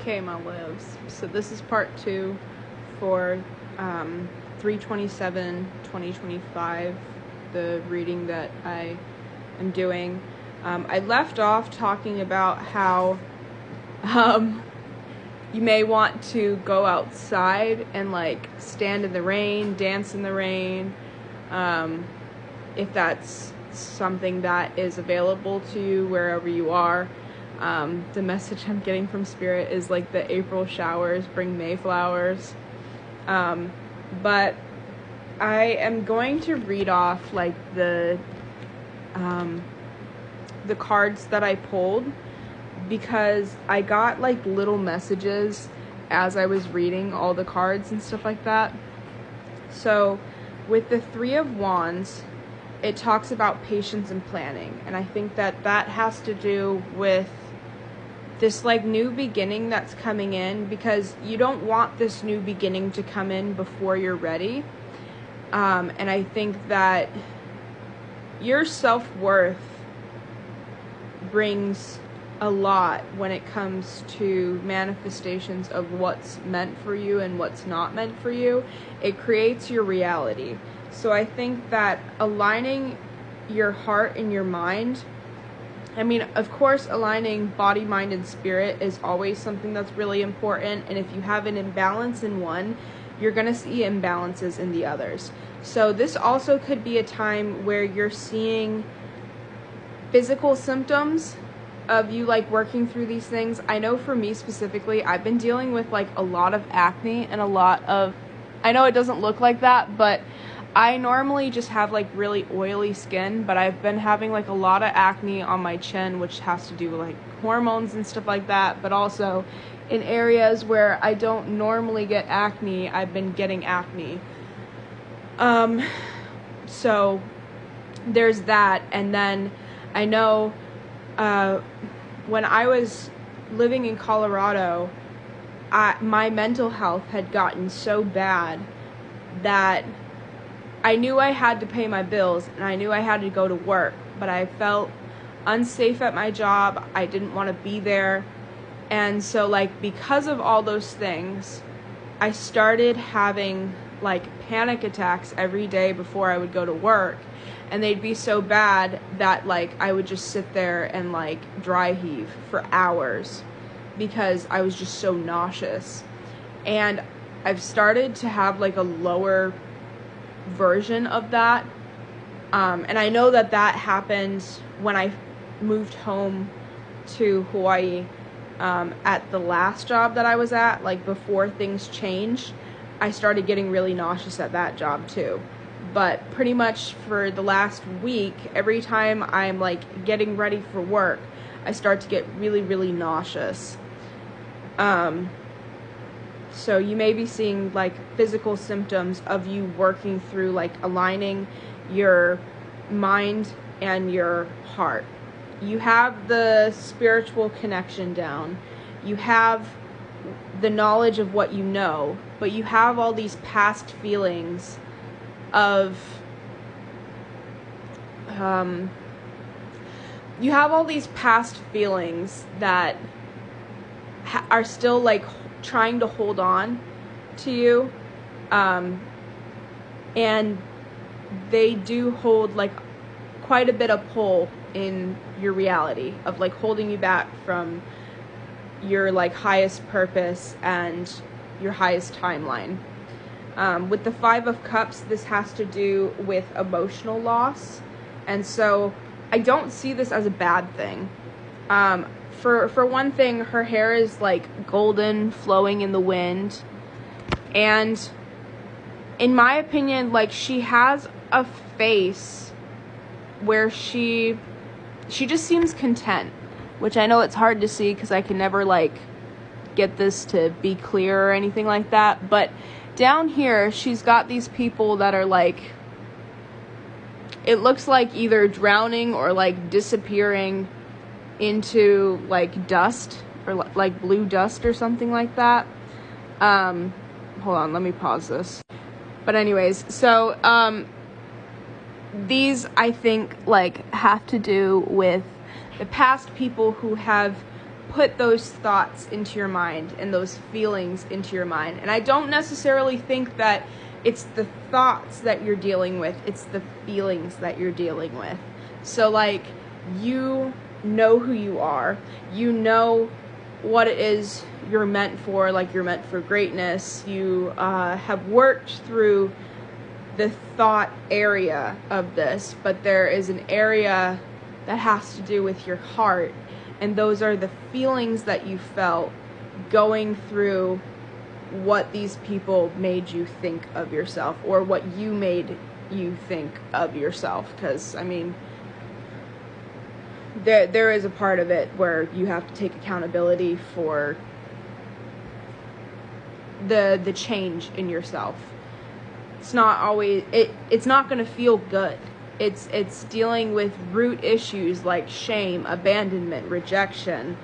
Okay, my loves. So this is part 2 for 3/27/2025, the reading that I am doing. I left off talking about how you may want to go outside and like stand in the rain, dance in the rain, if that's something that is available to you wherever you are. The message I'm getting from Spirit is like the April showers bring May flowers. But I am going to read off like the cards that I pulled, because I got like little messages as I was reading all the cards and stuff like that. So with the Three of Wands, it talks about patience and planning, and I think that that has to do with this like new beginning that's coming in, because you don't want this new beginning to come in before you're ready. And I think that your self-worth brings a lot when it comes to manifestations of what's meant for you and what's not meant for you. It creates your reality. So I think that aligning your heart and your mind, I mean, of course, aligning body, mind, and spirit is always something that's really important. And if you have an imbalance in one, you're going to see imbalances in the others. So this also could be a time where you're seeing physical symptoms of you like working through these things. I know for me specifically, I've been dealing with like a lot of acne and a lot of, I know it doesn't look like that, but I normally just have like really oily skin, but I've been having like a lot of acne on my chin, which has to do with like hormones and stuff like that, but also in areas where I don't normally get acne, I've been getting acne. So there's that. And then I know when I was living in Colorado, my mental health had gotten so bad that I knew I had to pay my bills and I knew I had to go to work, but I felt unsafe at my job. I didn't want to be there. And so like because of all those things, I started having like panic attacks every day before I would go to work. And they'd be so bad that like I would just sit there and like dry heave for hours because I was just so nauseous. And I've started to have like a lower version of that. And I know that that happened when I moved home to Hawaii at the last job that I was at. Like before things changed, I started getting really nauseous at that job too. But pretty much for the last week, every time I'm like getting ready for work, I start to get really, really nauseous. So you may be seeing like physical symptoms of you working through like aligning your mind and your heart. You have the spiritual connection down. You have the knowledge of what you know, but you have all these past feelings of you have all these past feelings that are still like trying to hold on to you, and they do hold like quite a bit of pull in your reality of like holding you back from your like highest purpose and your highest timeline. With the Five of Cups, this has to do with emotional loss, and so I don't see this as a bad thing. For one thing, her hair is like golden, flowing in the wind, and in my opinion, like she has a face where she just seems content, which I know it's hard to see because I can never like get this to be clear or anything like that, but down here, she's got these people that are like, it looks like either drowning or like disappearing into like dust or like blue dust or something like that. Hold on, let me pause this. But anyways, so these I think like have to do with the past people who have put those thoughts into your mind and those feelings into your mind. And I don't necessarily think that it's the thoughts that you're dealing with, it's the feelings that you're dealing with. So like, you know who you are, you know what it is you're meant for, like you're meant for greatness. You have worked through the thought area of this, but there is an area that has to do with your heart, and those are the feelings that you felt going through what these people made you think of yourself, or what you made you think of yourself. Because I mean, there is a part of it where you have to take accountability for the change in yourself. It's not always, it's not going to feel good. It's dealing with root issues like shame, abandonment, rejection.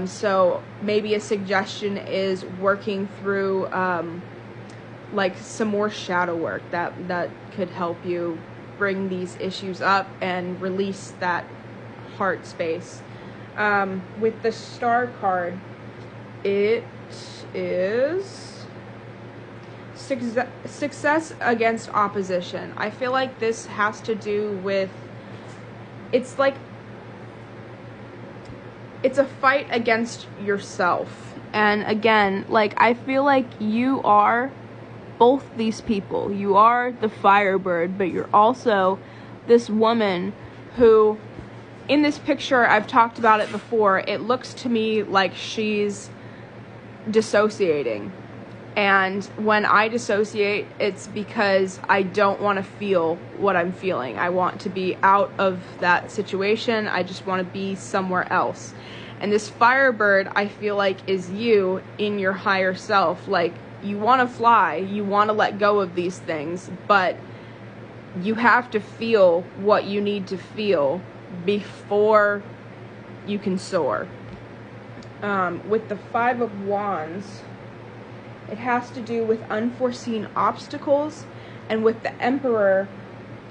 So maybe a suggestion is working through like some more shadow work that could help you bring these issues up and release that heart space. With the Star card, it is success against opposition. I feel like this has to do with, it's like, it's a fight against yourself. And again, like, I feel like you are both these people. You are the Firebird, but you're also this woman who, in this picture, I've talked about it before, it looks to me like she's dissociating. And when I dissociate, it's because I don't want to feel what I'm feeling. I want to be out of that situation. I just want to be somewhere else. And this Firebird, I feel like, is you in your higher self. Like, you want to fly, you want to let go of these things, but you have to feel what you need to feel before you can soar. With the Five of Wands, it has to do with unforeseen obstacles, and with the Emperor,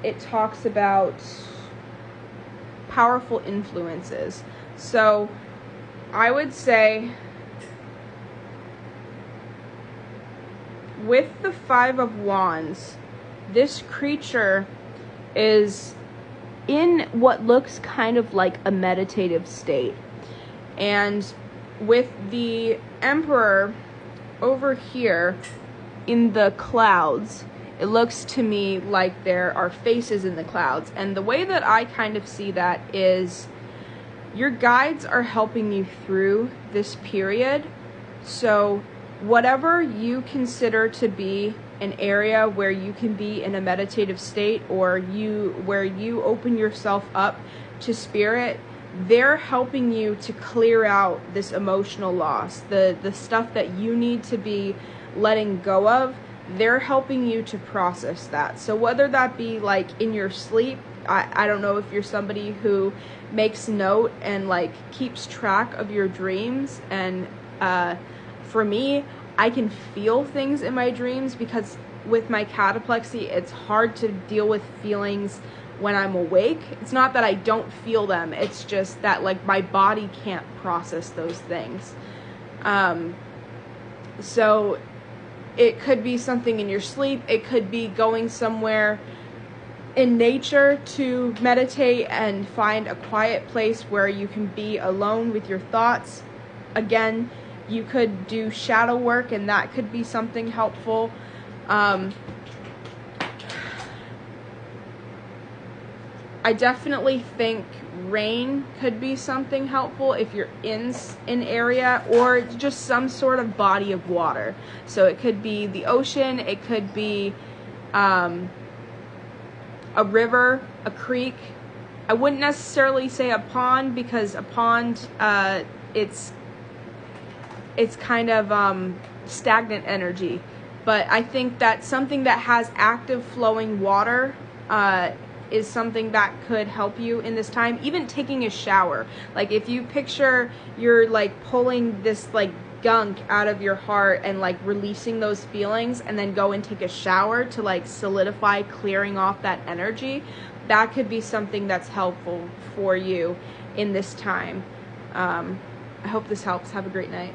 it talks about powerful influences. So I would say with the Five of Wands, this creature is in what looks kind of like a meditative state. And with the Emperor over here in the clouds, it looks to me like there are faces in the clouds. And the way that I kind of see that is your guides are helping you through this period. So whatever you consider to be an area where you can be in a meditative state, or where you open yourself up to spirit, they're helping you to clear out this emotional loss, the stuff that you need to be letting go of. They're helping you to process that. So whether that be like in your sleep, I don't know if you're somebody who makes note and like keeps track of your dreams. And for me, I can feel things in my dreams, because with my cataplexy, it's hard to deal with feelings when I'm awake. It's not that I don't feel them, it's just that like my body can't process those things. So it could be something in your sleep, it could be going somewhere in nature to meditate and find a quiet place where you can be alone with your thoughts. Again, you could do shadow work, and that could be something helpful. I definitely think rain could be something helpful if you're in an area, or just some sort of body of water. So it could be the ocean, it could be a river, a creek. I wouldn't necessarily say a pond, because a pond, it's kind of stagnant energy. But I think that something that has active flowing water is something that could help you in this time. Even taking a shower. Like if you picture you're like pulling this like gunk out of your heart and like releasing those feelings, and then go and take a shower to like solidify clearing off that energy, that could be something that's helpful for you in this time. I hope this helps. Have a great night.